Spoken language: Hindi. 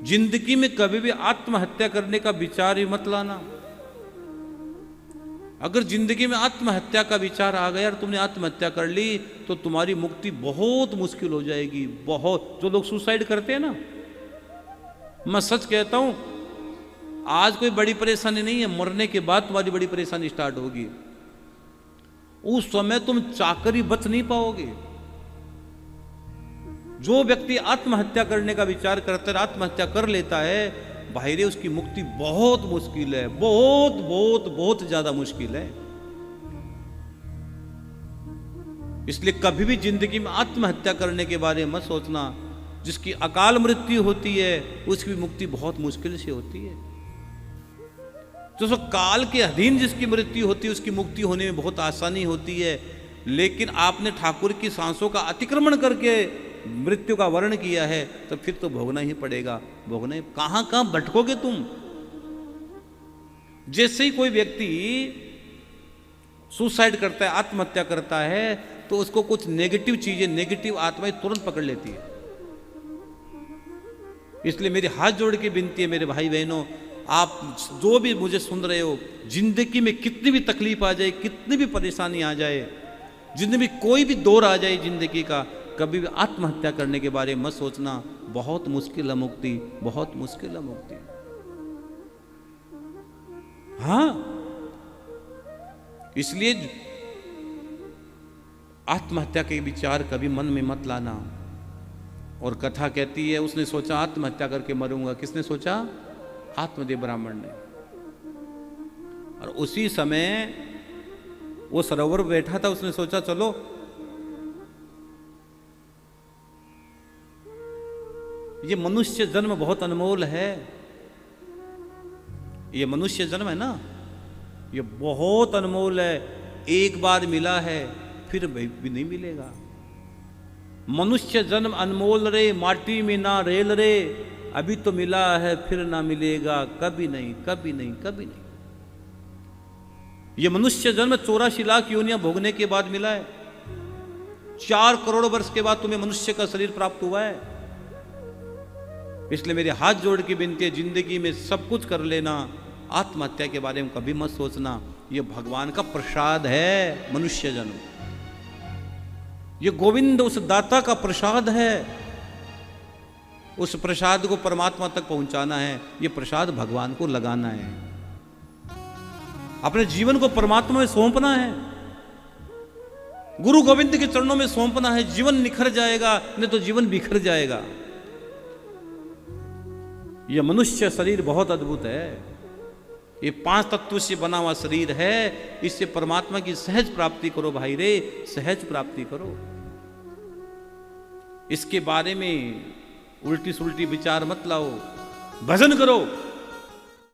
जिंदगी में कभी भी आत्महत्या करने का विचार ही मत लाना। अगर जिंदगी में आत्महत्या का विचार आ गया और तुमने आत्महत्या कर ली तो तुम्हारी मुक्ति बहुत मुश्किल हो जाएगी। बहुत, जो लोग सुसाइड करते हैं ना, मैं सच कहता हूं, आज कोई बड़ी परेशानी नहीं है, मरने के बाद तुम्हारी बड़ी परेशानी स्टार्ट होगी। उस समय तुम चाकरी बच नहीं पाओगे। जो व्यक्ति आत्महत्या करने का विचार करता है, आत्महत्या कर लेता है, भाई रे उसकी मुक्ति बहुत मुश्किल है, बहुत बहुत बहुत ज्यादा मुश्किल है। इसलिए कभी भी जिंदगी में आत्महत्या करने के बारे में मत सोचना। जिसकी अकाल मृत्यु होती है उसकी मुक्ति बहुत मुश्किल से होती है। जो काल के अधीन जिसकी मृत्यु होती है उसकी मुक्ति होने में बहुत आसानी होती है। लेकिन आपने ठाकुर की सांसों का अतिक्रमण करके मृत्यु का वर्ण किया है तो फिर तो भोगना ही पड़ेगा। भोगना ही, कहां कहां भटकोगे तुम। जैसे ही कोई व्यक्ति सुसाइड करता है, आत्महत्या करता है, तो उसको कुछ नेगेटिव चीजें, नेगेटिव आत्माएं तुरंत पकड़ लेती है। इसलिए मेरी हाथ जोड़ के विनती है मेरे भाई बहनों, आप जो भी मुझे सुन रहे हो, जिंदगी में कितनी भी तकलीफ आ जाए, कितनी भी परेशानी आ जाए, जिंदगी में कोई भी दौर आ जाए जिंदगी का, कभी भी आत्महत्या करने के बारे में मत सोचना। बहुत मुश्किल है मुक्ति, बहुत मुश्किल है मुक्ति। हाँ, इसलिए आत्महत्या के विचार कभी मन में मत लाना। और कथा कहती है उसने सोचा आत्महत्या करके मरूंगा। किसने सोचा? आत्मदेव ब्राह्मण ने। और उसी समय वो सरोवर बैठा था, उसने सोचा चलो ये मनुष्य जन्म बहुत अनमोल है। ये मनुष्य जन्म है ना, ये बहुत अनमोल है। एक बार मिला है फिर भी नहीं मिलेगा। मनुष्य जन्म अनमोल रे, माटी में ना रेल रे, अभी तो मिला है फिर ना मिलेगा, कभी नहीं, कभी नहीं, कभी नहीं। ये मनुष्य जन्म 84 लाख योनियां भोगने के बाद मिला है। 4 करोड़ वर्ष के बाद तुम्हें मनुष्य का शरीर प्राप्त हुआ है। इसलिए मेरे हाथ जोड़ के विनती है, जिंदगी में सब कुछ कर लेना, आत्महत्या के बारे में कभी मत सोचना। ये भगवान का प्रसाद है मनुष्य जन्म। ये गोविंद उस दाता का प्रसाद है। उस प्रसाद को परमात्मा तक पहुंचाना है। ये प्रसाद भगवान को लगाना है, अपने जीवन को परमात्मा में सौंपना है, गुरु गोविंद के चरणों में सौंपना है। जीवन निखर जाएगा, नहीं तो जीवन बिखर जाएगा। यह मनुष्य शरीर बहुत अद्भुत है। ये 5 तत्व से बना हुआ शरीर है। इससे परमात्मा की सहज प्राप्ति करो भाई रे, सहज प्राप्ति करो। इसके बारे में उल्टी सुल्टी विचार मत लाओ। भजन करो,